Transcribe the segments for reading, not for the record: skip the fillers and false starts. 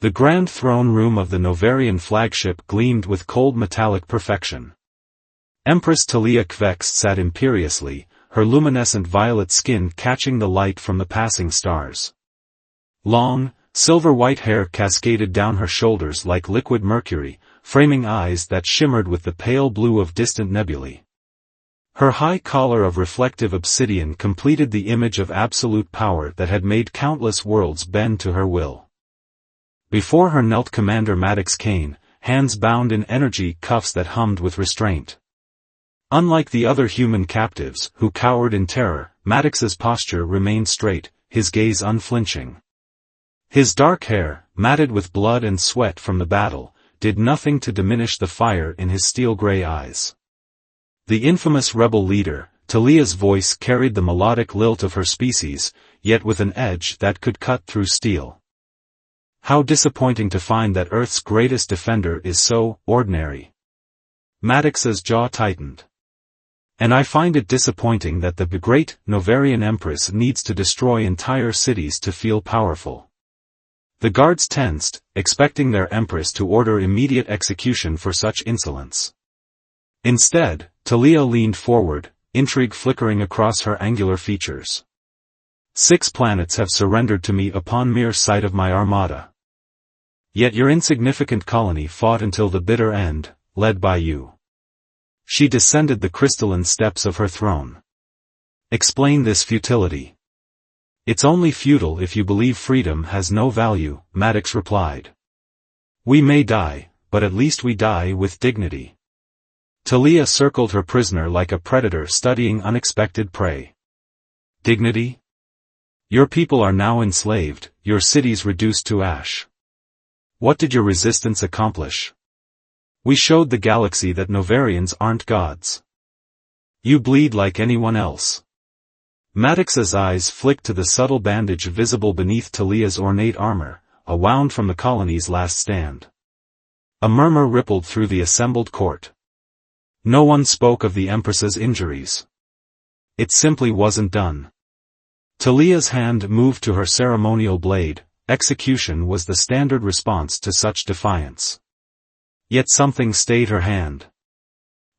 The grand throne room of the Novarian flagship gleamed with cold metallic perfection. Empress Talia Kvex sat imperiously, her luminescent violet skin catching the light from the passing stars. Long, silver-white hair cascaded down her shoulders like liquid mercury, framing eyes that shimmered with the pale blue of distant nebulae. Her high collar of reflective obsidian completed the image of absolute power that had made countless worlds bend to her will. Before her knelt Commander Maddox Kane, hands bound in energy cuffs that hummed with restraint. Unlike the other human captives, who cowered in terror, Maddox's posture remained straight, his gaze unflinching. His dark hair, matted with blood and sweat from the battle, did nothing to diminish the fire in his steel-gray eyes. The infamous rebel leader, Talia's voice carried the melodic lilt of her species, yet with an edge that could cut through steel. How disappointing to find that Earth's greatest defender is so ordinary. Maddox's jaw tightened. And I find it disappointing that the great Novarian Empress needs to destroy entire cities to feel powerful. The guards tensed, expecting their Empress to order immediate execution for such insolence. Instead, Talia leaned forward, intrigue flickering across her angular features. 6 planets have surrendered to me upon mere sight of my armada. Yet your insignificant colony fought until the bitter end, led by you. She descended the crystalline steps of her throne. Explain this futility. It's only futile if you believe freedom has no value, Maddox replied. We may die, but at least we die with dignity. Talia circled her prisoner like a predator studying unexpected prey. Dignity? Your people are now enslaved, your cities reduced to ash. What did your resistance accomplish? We showed the galaxy that Novarians aren't gods. You bleed like anyone else. Maddox's eyes flicked to the subtle bandage visible beneath Talia's ornate armor, a wound from the colony's last stand. A murmur rippled through the assembled court. No one spoke of the Empress's injuries. It simply wasn't done. Talia's hand moved to her ceremonial blade. Execution was the standard response to such defiance. Yet something stayed her hand.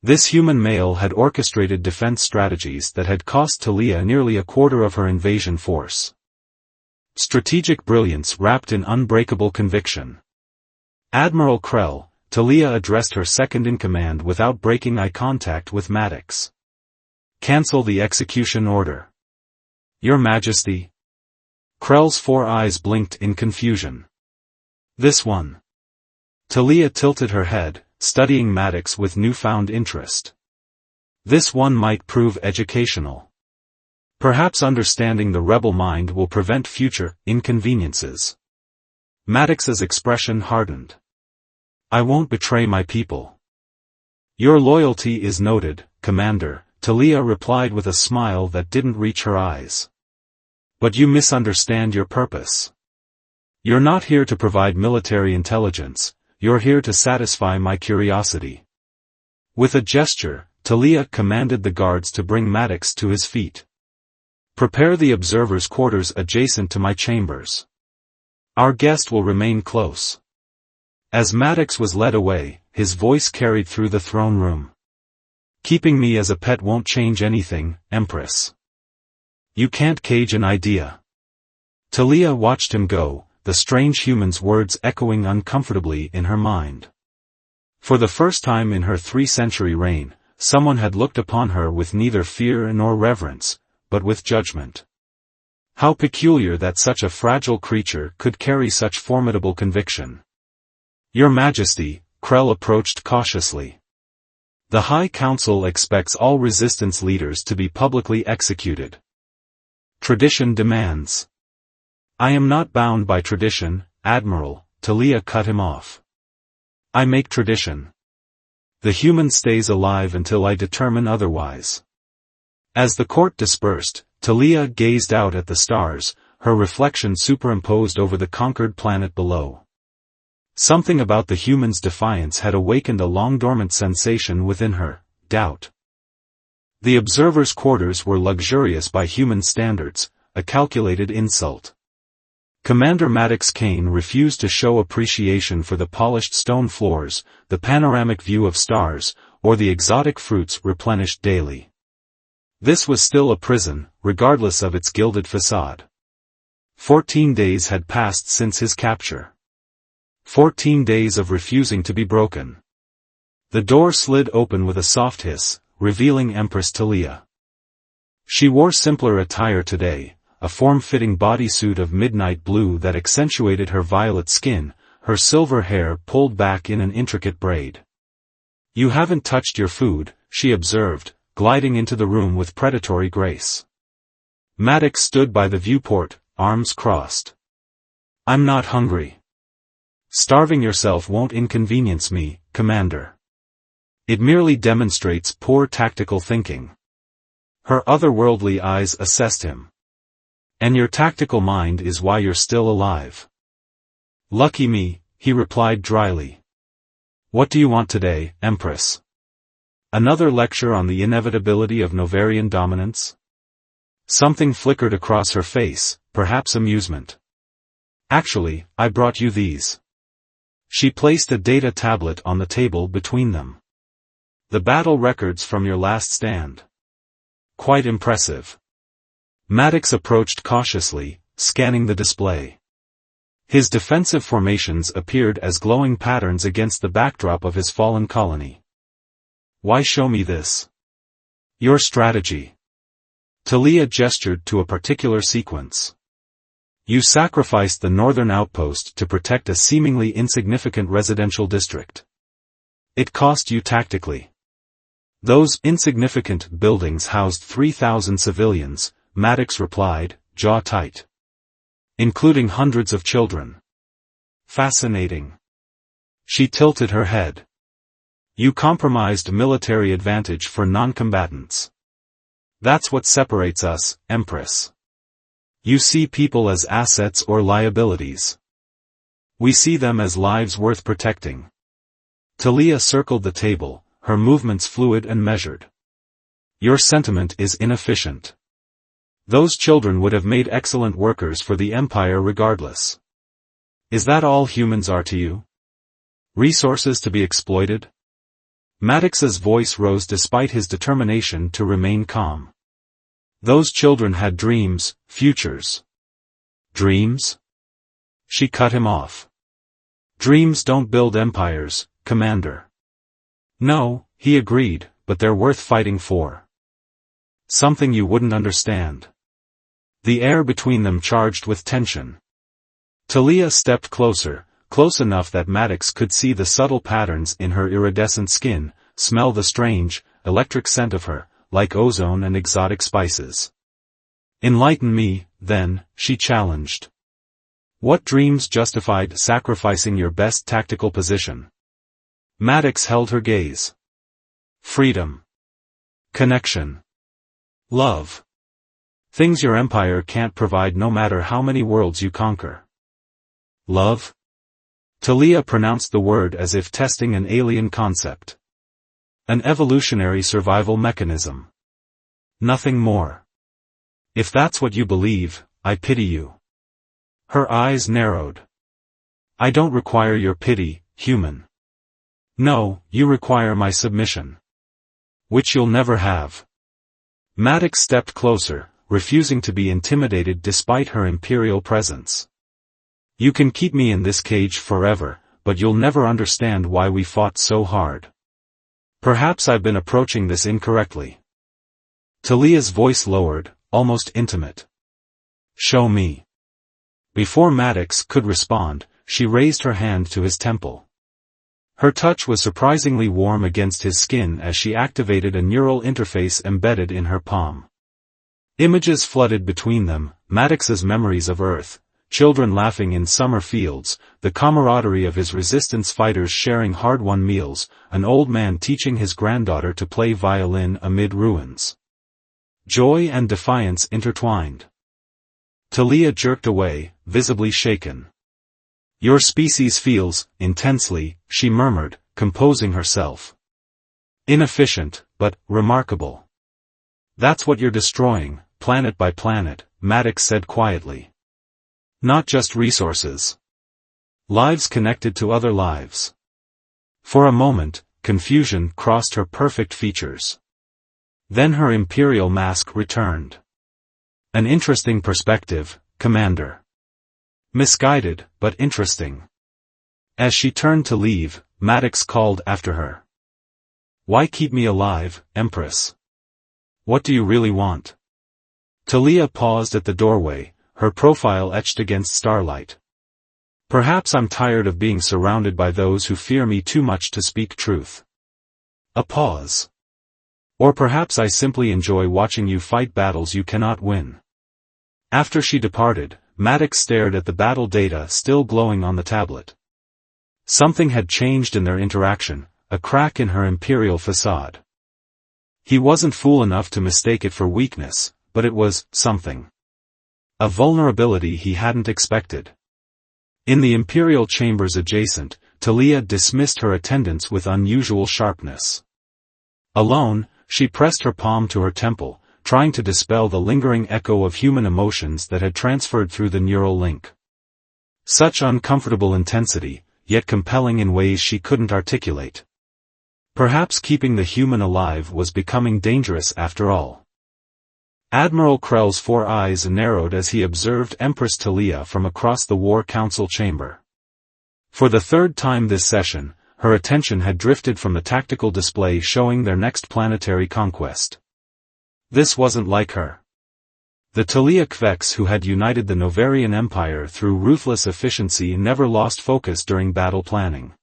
This human male had orchestrated defense strategies that had cost Talia nearly a quarter of her invasion force. Strategic brilliance wrapped in unbreakable conviction. Admiral Krell, Talia addressed her second-in-command without breaking eye contact with Maddox. Cancel the execution order. Your Majesty. Krell's 4 eyes blinked in confusion. This one. Talia tilted her head, studying Maddox with newfound interest. This one might prove educational. Perhaps understanding the rebel mind will prevent future inconveniences. Maddox's expression hardened. I won't betray my people. Your loyalty is noted, Commander, Talia replied with a smile that didn't reach her eyes. But you misunderstand your purpose. You're not here to provide military intelligence, you're here to satisfy my curiosity. With a gesture, Talia commanded the guards to bring Maddox to his feet. Prepare the observers' quarters adjacent to my chambers. Our guest will remain close. As Maddox was led away, his voice carried through the throne room. Keeping me as a pet won't change anything, Empress. You can't cage an idea. Talia watched him go, the strange human's words echoing uncomfortably in her mind. For the first time in her 3-century reign, someone had looked upon her with neither fear nor reverence, but with judgment. How peculiar that such a fragile creature could carry such formidable conviction. Your Majesty, Krell approached cautiously. The High Council expects all resistance leaders to be publicly executed. Tradition demands. I am not bound by tradition, Admiral, Talia cut him off. I make tradition. The human stays alive until I determine otherwise. As the court dispersed, Talia gazed out at the stars, her reflection superimposed over the conquered planet below. Something about the human's defiance had awakened a long-dormant sensation within her, doubt. The observers' quarters were luxurious by human standards, a calculated insult. Commander Maddox Kane refused to show appreciation for the polished stone floors, the panoramic view of stars, or the exotic fruits replenished daily. This was still a prison, regardless of its gilded facade. 14 days had passed since his capture. 14 days of refusing to be broken. The door slid open with a soft hiss, revealing Empress Talia. She wore simpler attire today, a form-fitting bodysuit of midnight blue that accentuated her violet skin, her silver hair pulled back in an intricate braid. "You haven't touched your food," she observed, gliding into the room with predatory grace. Maddox stood by the viewport, arms crossed. "I'm not hungry." "Starving yourself won't inconvenience me, Commander. It merely demonstrates poor tactical thinking." Her otherworldly eyes assessed him. "And your tactical mind is why you're still alive." "Lucky me," he replied dryly. "What do you want today, Empress? Another lecture on the inevitability of Novarian dominance?" Something flickered across her face, perhaps amusement. "Actually, I brought you these." She placed a data tablet on the table between them. "The battle records from your last stand. Quite impressive." Maddox approached cautiously, scanning the display. His defensive formations appeared as glowing patterns against the backdrop of his fallen colony. "Why show me this?" "Your strategy." Talia gestured to a particular sequence. "You sacrificed the northern outpost to protect a seemingly insignificant residential district. It cost you tactically." "Those insignificant buildings housed 3,000 civilians," Maddox replied, jaw tight. "Including hundreds of children." "Fascinating." She tilted her head. "You compromised military advantage for non-combatants. That's what separates us, Empress. You see people as assets or liabilities. We see them as lives worth protecting." Talia circled the table, her movements fluid and measured. "Your sentiment is inefficient. Those children would have made excellent workers for the Empire regardless. Is that all humans are to you? Resources to be exploited?" Maddox's voice rose despite his determination to remain calm. "Those children had dreams, futures." "Dreams?" She cut him off. "Dreams don't build empires, Commander." "No," he agreed, "but they're worth fighting for." "Something you wouldn't understand." The air between them charged with tension. Talia stepped closer, close enough that Maddox could see the subtle patterns in her iridescent skin, smell the strange, electric scent of her, like ozone and exotic spices. "Enlighten me, then," she challenged. "What dreams justified sacrificing your best tactical position?" Maddox held her gaze. "Freedom. Connection. Love. Things your empire can't provide no matter how many worlds you conquer." "Love?" Talia pronounced the word as if testing an alien concept. "An evolutionary survival mechanism. Nothing more. If that's what you believe, I pity you." Her eyes narrowed. "I don't require your pity, human. No, you require my submission. Which you'll never have." Maddox stepped closer, refusing to be intimidated despite her imperial presence. "You can keep me in this cage forever, but you'll never understand why we fought so hard. Perhaps I've been approaching this incorrectly." Talia's voice lowered, almost intimate. "Show me." Before Maddox could respond, she raised her hand to his temple. Her touch was surprisingly warm against his skin as she activated a neural interface embedded in her palm. Images flooded between them, Maddox's memories of Earth, children laughing in summer fields, the camaraderie of his resistance fighters sharing hard-won meals, an old man teaching his granddaughter to play violin amid ruins. Joy and defiance intertwined. Talia jerked away, visibly shaken. "Your species feels, intensely," she murmured, composing herself. "Inefficient, but remarkable. That's what you're destroying, planet by planet," Maddox said quietly. Not just resources. Lives connected to other lives. For a moment, confusion crossed her perfect features. Then her imperial mask returned. An interesting perspective, Commander. Misguided, but interesting. As she turned to leave, Maddox called after her. Why keep me alive, Empress? What do you really want? Talia paused at the doorway, her profile etched against starlight. Perhaps I'm tired of being surrounded by those who fear me too much to speak truth. A pause. Or perhaps I simply enjoy watching you fight battles you cannot win. After she departed, Maddox stared at the battle data still glowing on the tablet. Something had changed in their interaction, a crack in her imperial facade. He wasn't fool enough to mistake it for weakness, but it was something. A vulnerability he hadn't expected. In the imperial chambers adjacent, Talia dismissed her attendants with unusual sharpness. Alone, she pressed her palm to her temple, trying to dispel the lingering echo of human emotions that had transferred through the neural link. Such uncomfortable intensity, yet compelling in ways she couldn't articulate. Perhaps keeping the human alive was becoming dangerous after all. Admiral Krell's 4 eyes narrowed as he observed Empress Talia from across the War Council chamber. For the third time this session, her attention had drifted from the tactical display showing their next planetary conquest. This wasn't like her. The Talia Kvex who had united the Novarian Empire through ruthless efficiency never lost focus during battle planning.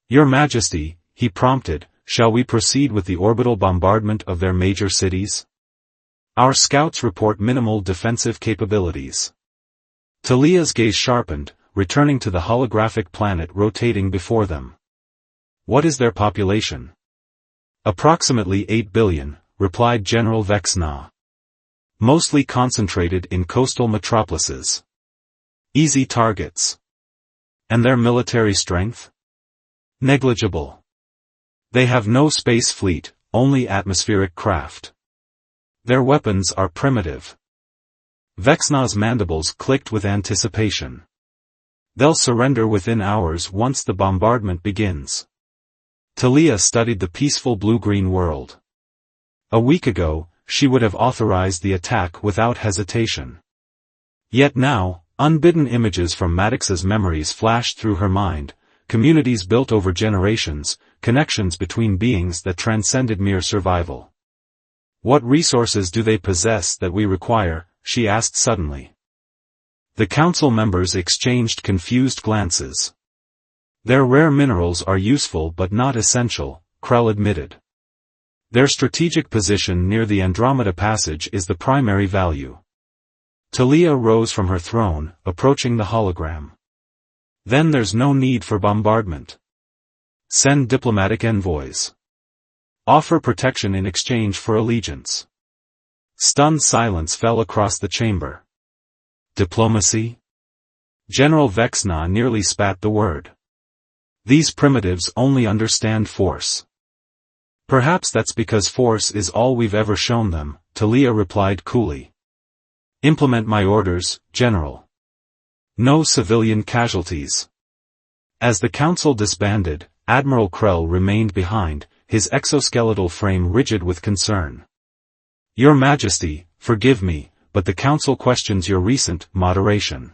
Your Majesty, he prompted, shall we proceed with the orbital bombardment of their major cities? Our scouts report minimal defensive capabilities. Talia's gaze sharpened, returning to the holographic planet rotating before them. What is their population? Approximately 8 billion, replied General Vexna. Mostly concentrated in coastal metropolises. Easy targets. And their military strength? Negligible. They have no space fleet, only atmospheric craft. Their weapons are primitive. Vexna's mandibles clicked with anticipation. They'll surrender within hours once the bombardment begins. Talia studied the peaceful blue-green world. A week ago, she would have authorized the attack without hesitation. Yet now, unbidden images from Maddox's memories flashed through her mind, communities built over generations, connections between beings that transcended mere survival. What resources do they possess that we require? She asked suddenly. The council members exchanged confused glances. Their rare minerals are useful but not essential, Krell admitted. Their strategic position near the Andromeda Passage is the primary value. Talia rose from her throne, approaching the hologram. Then there's no need for bombardment. Send diplomatic envoys. Offer protection in exchange for allegiance. Stunned silence fell across the chamber. Diplomacy? General Vexna nearly spat the word. These primitives only understand force. Perhaps that's because force is all we've ever shown them, Talia replied coolly. Implement my orders, General. No civilian casualties. As the council disbanded, Admiral Krell remained behind, his exoskeletal frame rigid with concern. Your Majesty, forgive me, but the council questions your recent moderation.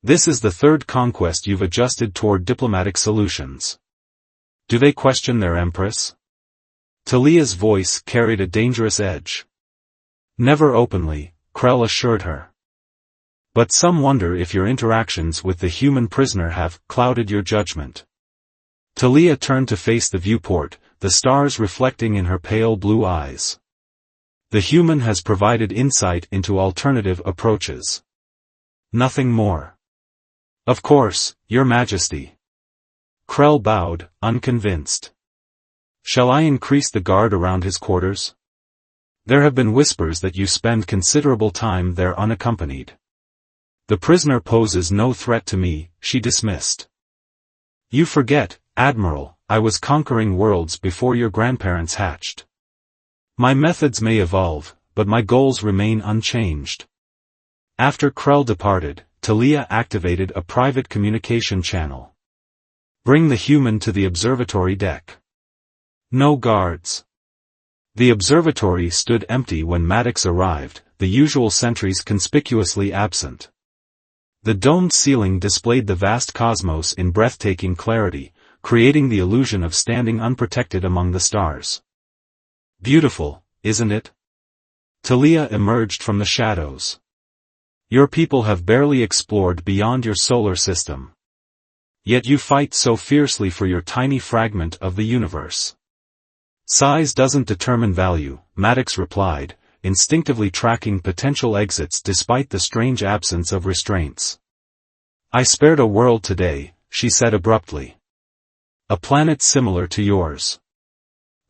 This is the third conquest you've adjusted toward diplomatic solutions. Do they question their Empress? Talia's voice carried a dangerous edge. Never openly, Krell assured her. But some wonder if your interactions with the human prisoner have clouded your judgment. Talia turned to face the viewport, the stars reflecting in her pale blue eyes. The human has provided insight into alternative approaches. Nothing more. Of course, Your Majesty. Krell bowed, unconvinced. Shall I increase the guard around his quarters? There have been whispers that you spend considerable time there unaccompanied. The prisoner poses no threat to me, she dismissed. You forget, Admiral, I was conquering worlds before your grandparents hatched. My methods may evolve, but my goals remain unchanged. After Krell departed, Talia activated a private communication channel. Bring the human to the observatory deck. No guards. The observatory stood empty when Maddox arrived, the usual sentries conspicuously absent. The domed ceiling displayed the vast cosmos in breathtaking clarity, creating the illusion of standing unprotected among the stars. Beautiful, isn't it? Talia emerged from the shadows. Your people have barely explored beyond your solar system. Yet you fight so fiercely for your tiny fragment of the universe. Size doesn't determine value, Maddox replied, instinctively tracking potential exits despite the strange absence of restraints. I spared a world today, she said abruptly. A planet similar to yours.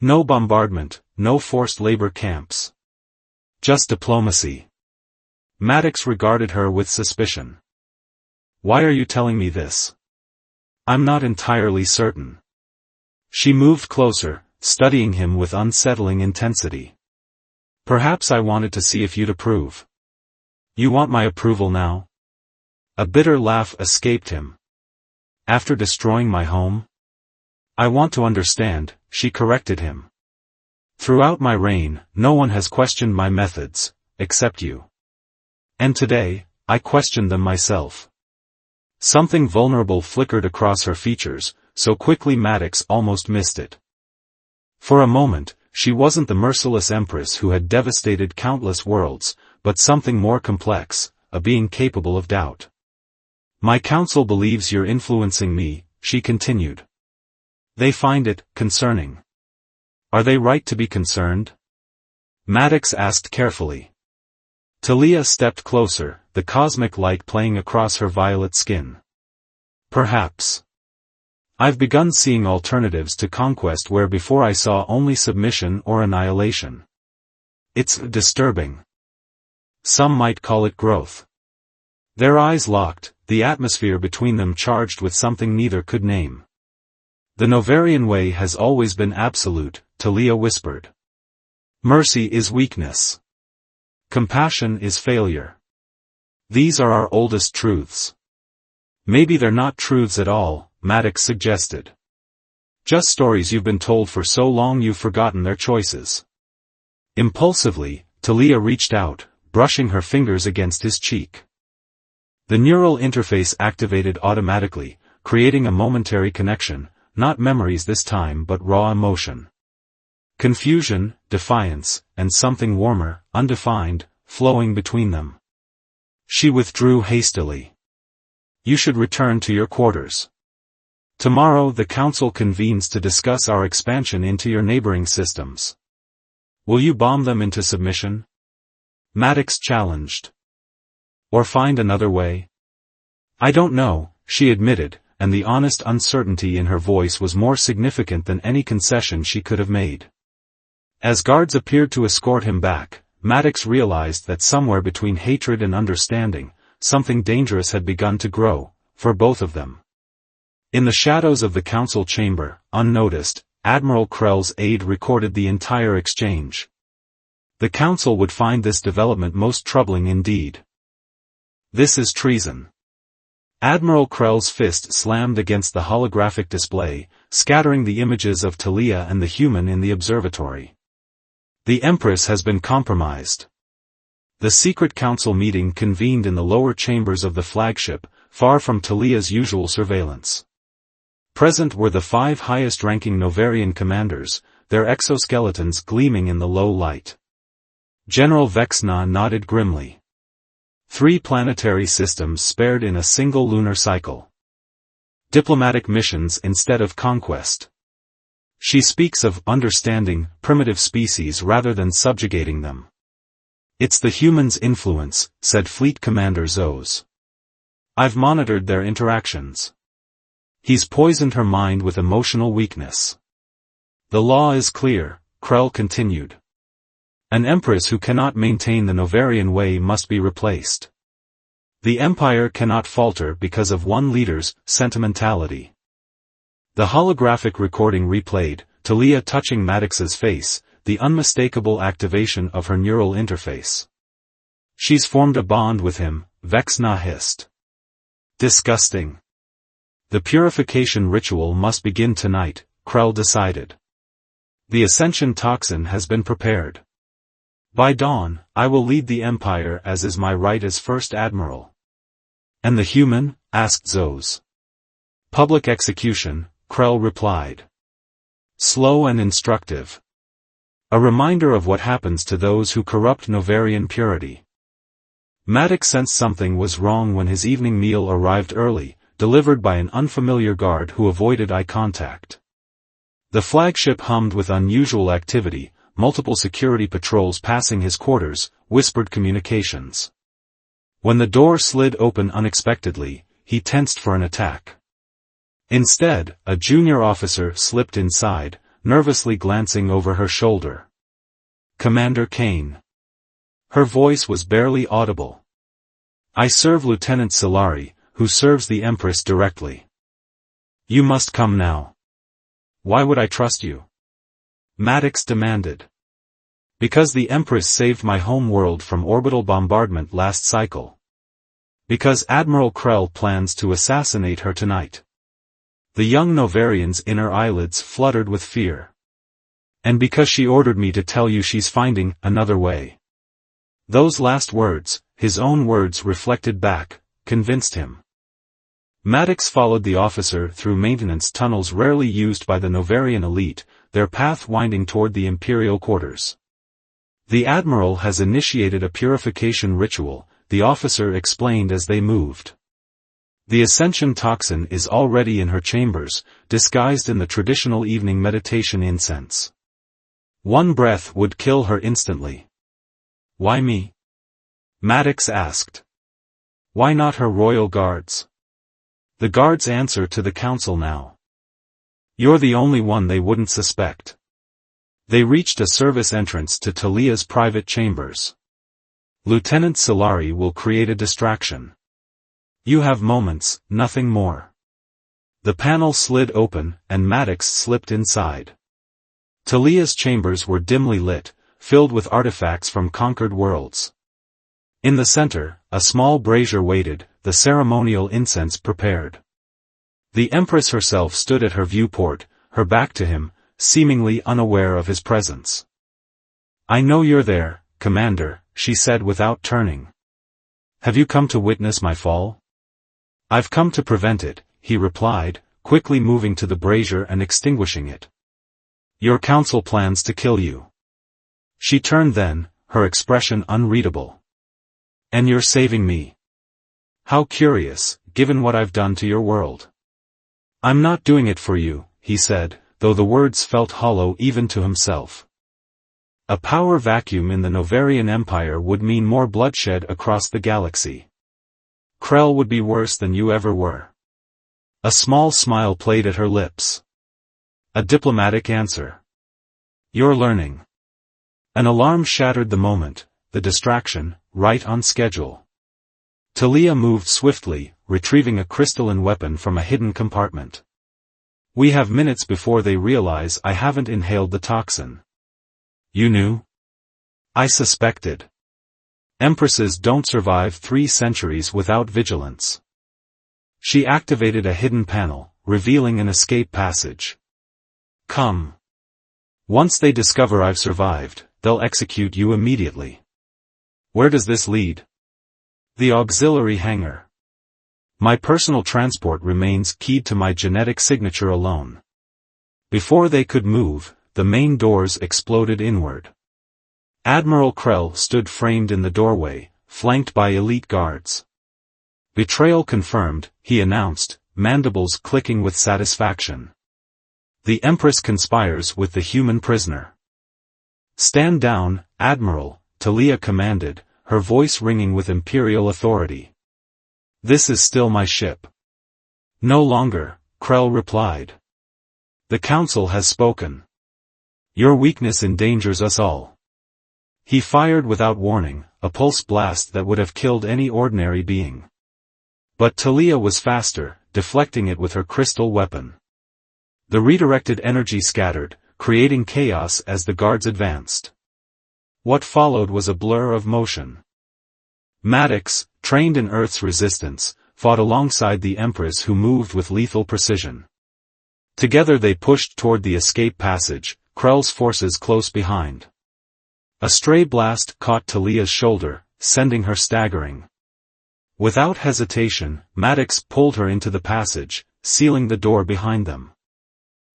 No bombardment, no forced labor camps. Just diplomacy. Maddox regarded her with suspicion. Why are you telling me this? I'm not entirely certain. She moved closer, studying him with unsettling intensity. Perhaps I wanted to see if you'd approve. You want my approval now? A bitter laugh escaped him. After destroying my home? I want to understand, she corrected him. Throughout my reign, no one has questioned my methods, except you. And today, I questioned them myself. Something vulnerable flickered across her features, so quickly Maddox almost missed it. For a moment, she wasn't the merciless empress who had devastated countless worlds, but something more complex, a being capable of doubt. My council believes you're influencing me, she continued. They find it concerning. Are they right to be concerned? Maddox asked carefully. Talia stepped closer, the cosmic light playing across her violet skin. Perhaps. I've begun seeing alternatives to conquest where before I saw only submission or annihilation. It's disturbing. Some might call it growth. Their eyes locked, the atmosphere between them charged with something neither could name. The Novarian way has always been absolute, Talia whispered. Mercy is weakness. Compassion is failure. These are our oldest truths. Maybe they're not truths at all, Maddox suggested. Just stories you've been told for so long you've forgotten their choices. Impulsively, Talia reached out, brushing her fingers against his cheek. The neural interface activated automatically, creating a momentary connection, not memories this time but raw emotion. Confusion, defiance, and something warmer, undefined, flowing between them. She withdrew hastily. You should return to your quarters. Tomorrow the council convenes to discuss our expansion into your neighboring systems. Will you bomb them into submission? Maddox challenged. Or find another way? I don't know, she admitted, and the honest uncertainty in her voice was more significant than any concession she could have made. As guards appeared to escort him back, Maddox realized that somewhere between hatred and understanding, something dangerous had begun to grow, for both of them. In the shadows of the council chamber, unnoticed, Admiral Krell's aide recorded the entire exchange. The council would find this development most troubling indeed. This is treason. Admiral Krell's fist slammed against the holographic display, scattering the images of Talia and the human in the observatory. The Empress has been compromised. The secret council meeting convened in the lower chambers of the flagship, far from Talia's usual surveillance. Present were the 5 highest-ranking Novarian commanders, their exoskeletons gleaming in the low light. General Vexna nodded grimly. 3 planetary systems spared in a single lunar cycle. Diplomatic missions instead of conquest. She speaks of understanding primitive species rather than subjugating them. It's the humans' influence, said Fleet Commander Zos. I've monitored their interactions. He's poisoned her mind with emotional weakness. The law is clear, Krell continued. An empress who cannot maintain the Novarian way must be replaced. The empire cannot falter because of one leader's sentimentality. The holographic recording replayed, Talia touching Maddox's face, the unmistakable activation of her neural interface. She's formed a bond with him, Vexna hissed. Disgusting. The purification ritual must begin tonight, Krell decided. The ascension toxin has been prepared. By dawn, I will lead the Empire as is my right as First Admiral. And the human? Asked Zos. Public execution, Krell replied. Slow and instructive. A reminder of what happens to those who corrupt Novarian purity. Maddox sensed something was wrong when his evening meal arrived early, delivered by an unfamiliar guard who avoided eye contact. The flagship hummed with unusual activity, multiple security patrols passing his quarters, whispered communications. When the door slid open unexpectedly, he tensed for an attack. Instead, a junior officer slipped inside, nervously glancing over her shoulder. Commander Kane. Her voice was barely audible. I serve Lieutenant Solari, who serves the Empress directly. You must come now. Why would I trust you? Maddox demanded. Because the Empress saved my home world from orbital bombardment last cycle. Because Admiral Krell plans to assassinate her tonight. The young Novarian's inner eyelids fluttered with fear. And because she ordered me to tell you she's finding another way. Those last words, his own words reflected back, convinced him. Maddox followed the officer through maintenance tunnels rarely used by the Novarian elite, their path winding toward the Imperial quarters. The Admiral has initiated a purification ritual, the officer explained as they moved. The ascension toxin is already in her chambers, disguised in the traditional evening meditation incense. One breath would kill her instantly. Why me? Maddox asked. Why not her royal guards? The guards answer to the council now. You're the only one they wouldn't suspect. They reached a service entrance to Talia's private chambers. Lieutenant Solari will create a distraction. You have moments, nothing more. The panel slid open, and Maddox slipped inside. Talia's chambers were dimly lit, filled with artifacts from conquered worlds. In the center, a small brazier waited, the ceremonial incense prepared. The Empress herself stood at her viewport, her back to him, seemingly unaware of his presence. I know you're there, Commander, she said without turning. Have you come to witness my fall? I've come to prevent it, he replied, quickly moving to the brazier and extinguishing it. Your council plans to kill you. She turned then, her expression unreadable. And you're saving me. How curious, given what I've done to your world. I'm not doing it for you, he said, though the words felt hollow even to himself. A power vacuum in the Novarian Empire would mean more bloodshed across the galaxy. Krell would be worse than you ever were. A small smile played at her lips. A diplomatic answer. You're learning. An alarm shattered the moment, the distraction, right on schedule. Talia moved swiftly, retrieving a crystalline weapon from a hidden compartment. We have minutes before they realize I haven't inhaled the toxin. You knew? I suspected. Empresses don't survive 3 centuries without vigilance. She activated a hidden panel, revealing an escape passage. Come. Once they discover I've survived, they'll execute you immediately. Where does this lead? The auxiliary hangar. My personal transport remains keyed to my genetic signature alone. Before they could move, the main doors exploded inward. Admiral Krell stood framed in the doorway, flanked by elite guards. Betrayal confirmed, he announced, mandibles clicking with satisfaction. The Empress conspires with the human prisoner. Stand down, Admiral, Talia commanded, her voice ringing with imperial authority. This is still my ship. No longer, Krell replied. The Council has spoken. Your weakness endangers us all. He fired without warning, a pulse blast that would have killed any ordinary being. But Talia was faster, deflecting it with her crystal weapon. The redirected energy scattered, creating chaos as the guards advanced. What followed was a blur of motion. Maddox, trained in Earth's resistance, fought alongside the Empress, who moved with lethal precision. Together they pushed toward the escape passage, Krell's forces close behind. A stray blast caught Talia's shoulder, sending her staggering. Without hesitation, Maddox pulled her into the passage, sealing the door behind them.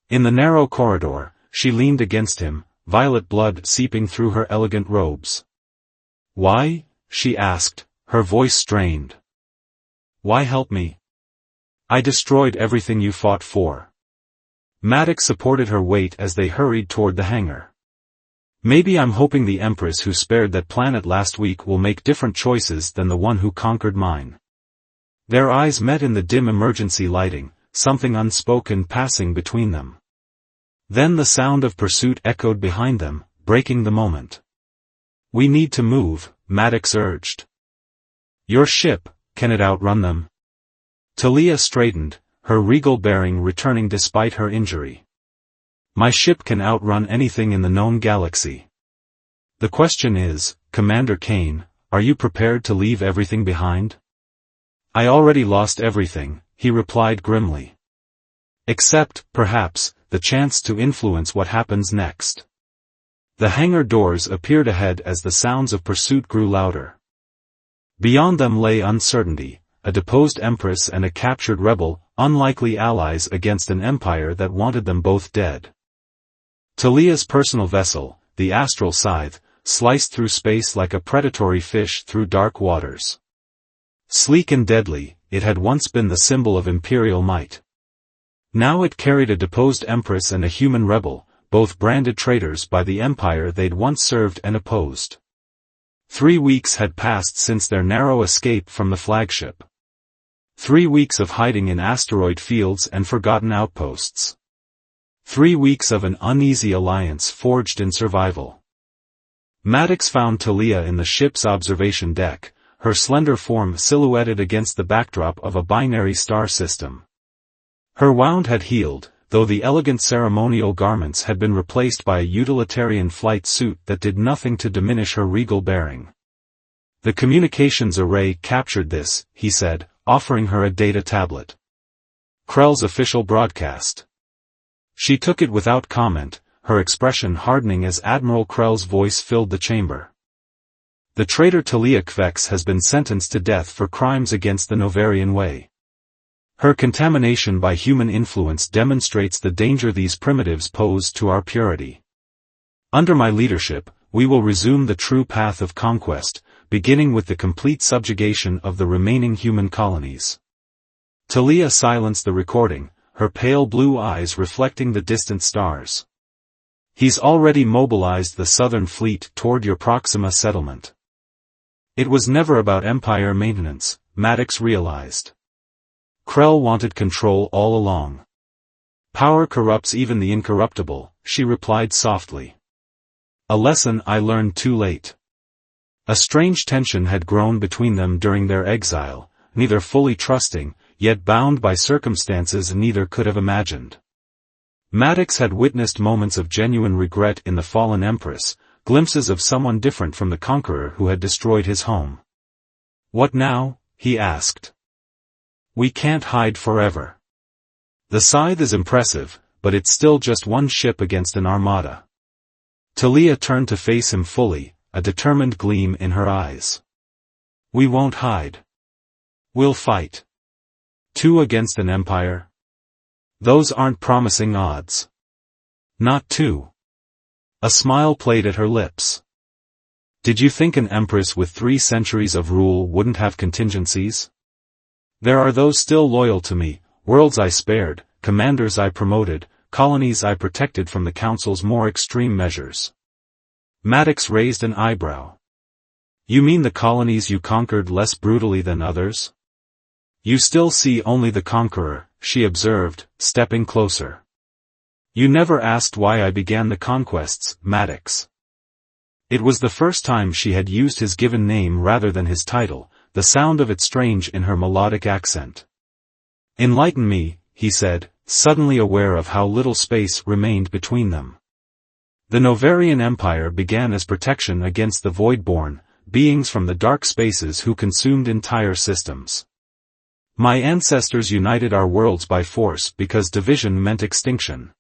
In the narrow corridor, she leaned against him, violet blood seeping through her elegant robes. "Why?" she asked, her voice strained. "Why help me? I destroyed everything you fought for." Maddox supported her weight as they hurried toward the hangar. "Maybe I'm hoping the Empress who spared that planet last week will make different choices than the one who conquered mine." Their eyes met in the dim emergency lighting, something unspoken passing between them. Then the sound of pursuit echoed behind them, breaking the moment. "We need to move," Maddox urged. "Your ship, can it outrun them?" Talia straightened, her regal bearing returning despite her injury. "My ship can outrun anything in the known galaxy. The question is, Commander Kane, are you prepared to leave everything behind?" "I already lost everything," he replied grimly. "Except, perhaps, the chance to influence what happens next." The hangar doors appeared ahead as the sounds of pursuit grew louder. Beyond them lay uncertainty, a deposed Empress and a captured rebel, unlikely allies against an empire that wanted them both dead. Talia's personal vessel, the Astral Scythe, sliced through space like a predatory fish through dark waters. Sleek and deadly, it had once been the symbol of imperial might. Now it carried a deposed Empress and a human rebel, both branded traitors by the empire they'd once served and opposed. 3 weeks had passed since their narrow escape from the flagship. 3 weeks of hiding in asteroid fields and forgotten outposts. 3 weeks of an uneasy alliance forged in survival. Maddox found Talia in the ship's observation deck, her slender form silhouetted against the backdrop of a binary star system. Her wound had healed, though the elegant ceremonial garments had been replaced by a utilitarian flight suit that did nothing to diminish her regal bearing. "The communications array captured this," he said, offering her a data tablet. "Krell's official broadcast." She took it without comment, her expression hardening as Admiral Krell's voice filled the chamber. "The traitor Talia Kvex has been sentenced to death for crimes against the Novarian way. Her contamination by human influence demonstrates the danger these primitives pose to our purity. Under my leadership, we will resume the true path of conquest, beginning with the complete subjugation of the remaining human colonies." Talia silenced the recording, her pale blue eyes reflecting the distant stars. "He's already mobilized the Southern Fleet toward your Proxima settlement." It was never about Empire maintenance, Maddox realized. Krell wanted control all along. "Power corrupts even the incorruptible," she replied softly. "A lesson I learned too late." A strange tension had grown between them during their exile, neither fully trusting, yet bound by circumstances neither could have imagined. Maddox had witnessed moments of genuine regret in the fallen Empress, glimpses of someone different from the conqueror who had destroyed his home. "What now?" he asked. "We can't hide forever. The Scythe is impressive, but it's still just one ship against an armada." Talia turned to face him fully, a determined gleam in her eyes. "We won't hide. We'll fight. 2 against an empire? Those aren't promising odds." "Not 2. A smile played at her lips. "Did you think an empress with 3 centuries of rule wouldn't have contingencies? There are those still loyal to me, worlds I spared, commanders I promoted, colonies I protected from the Council's more extreme measures." Maddox raised an eyebrow. "You mean the colonies you conquered less brutally than others?" "You still see only the conqueror," she observed, stepping closer. "You never asked why I began the conquests, Maddox." It was the first time she had used his given name rather than his title, the sound of it strange in her melodic accent. "Enlighten me," he said, suddenly aware of how little space remained between them. The Novarian Empire began as protection against the Voidborn, beings from the dark spaces who consumed entire systems. My ancestors united our worlds by force because division meant extinction.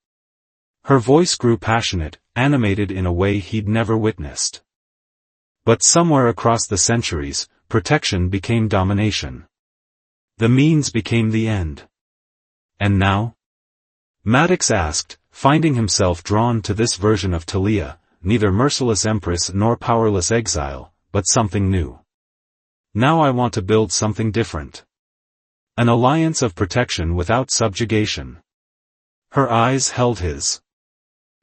Her voice grew passionate, animated in a way he'd never witnessed. But somewhere across the centuries, protection became domination. The means became the end. And now? Maddox asked, finding himself drawn to this version of Talia, neither merciless empress nor powerless exile, but something new. Now I want to build something different. An alliance of protection without subjugation. Her eyes held his.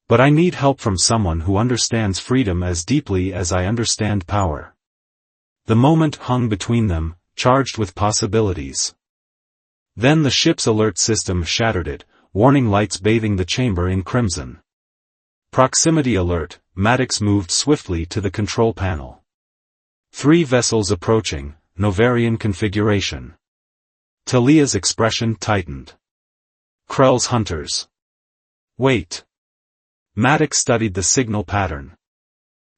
But I need help from someone who understands freedom as deeply as I understand power. The moment hung between them, charged with possibilities. Then the ship's alert system shattered it, warning lights bathing the chamber in crimson. Proximity alert, Maddox moved swiftly to the control panel. 3 vessels approaching, Novarian configuration. Talia's expression tightened. Krell's hunters. Wait. Maddox studied the signal pattern.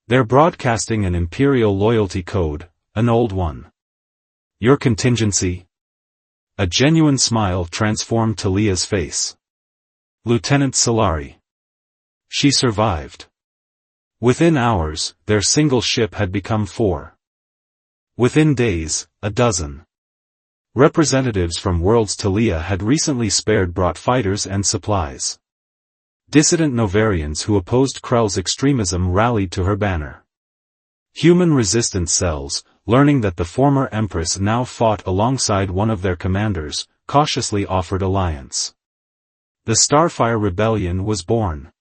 They're broadcasting an Imperial loyalty code, an old one. Your contingency? A genuine smile transformed Talia's face. Lieutenant Solari. She survived. Within hours, their single ship had become 4. Within days, a dozen. Representatives from worlds Talia had recently spared brought fighters and supplies. Dissident Novarians who opposed Krell's extremism rallied to her banner. Human resistance cells, learning that the former Empress now fought alongside one of their commanders, cautiously offered alliance. The Starfire Rebellion was born.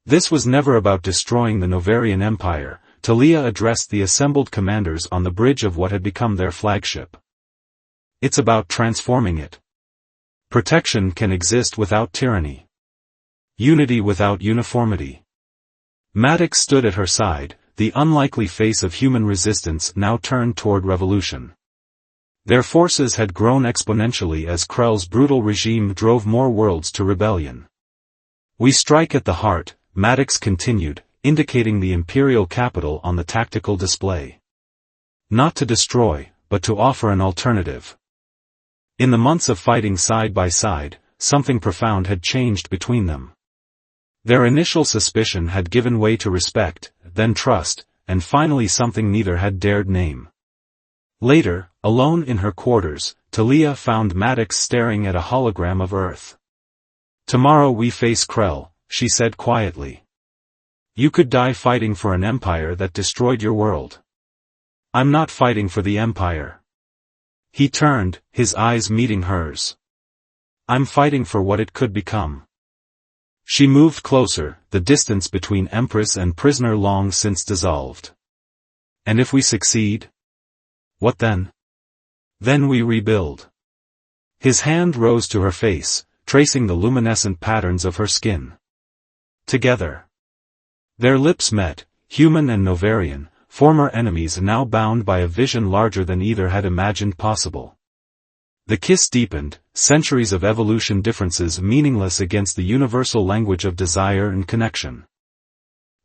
This was never about destroying the Novarian Empire. Talia addressed the assembled commanders on the bridge of what had become their flagship. It's about transforming it. Protection can exist without tyranny. Unity without uniformity. Maddox stood at her side, the unlikely face of human resistance now turned toward revolution. Their forces had grown exponentially as Krell's brutal regime drove more worlds to rebellion. We strike at the heart, Maddox continued, indicating the Imperial capital on the tactical display. Not to destroy, but to offer an alternative. In the months of fighting side by side, something profound had changed between them. Their initial suspicion had given way to respect, then trust, and finally something neither had dared name. Later, alone in her quarters, Talia found Maddox staring at a hologram of Earth. Tomorrow we face Krell, she said quietly. You could die fighting for an empire that destroyed your world. I'm not fighting for the empire. He turned, his eyes meeting hers. I'm fighting for what it could become. She moved closer, the distance between Empress and prisoner long since dissolved. And if we succeed? What then? Then we rebuild. His hand rose to her face, tracing the luminescent patterns of her skin. Together. Their lips met, human and Novarian, former enemies now bound by a vision larger than either had imagined possible. The kiss deepened, centuries of evolution differences meaningless against the universal language of desire and connection.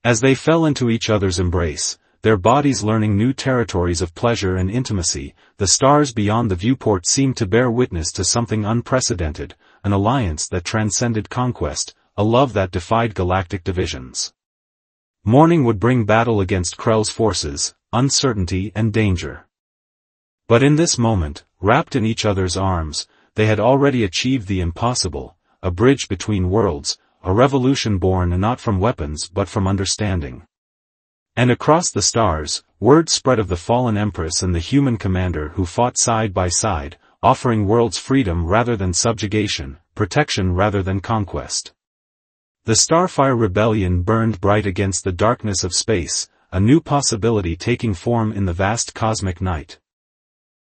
As they fell into each other's embrace, their bodies learning new territories of pleasure and intimacy, the stars beyond the viewport seemed to bear witness to something unprecedented, an alliance that transcended conquest, a love that defied galactic divisions. Morning would bring battle against Krell's forces, uncertainty and danger. But in this moment, wrapped in each other's arms, they had already achieved the impossible, a bridge between worlds, a revolution born not from weapons but from understanding. And across the stars, word spread of the fallen Empress and the human commander who fought side by side, offering worlds freedom rather than subjugation, protection rather than conquest. The Starfire Rebellion burned bright against the darkness of space, a new possibility taking form in the vast cosmic night.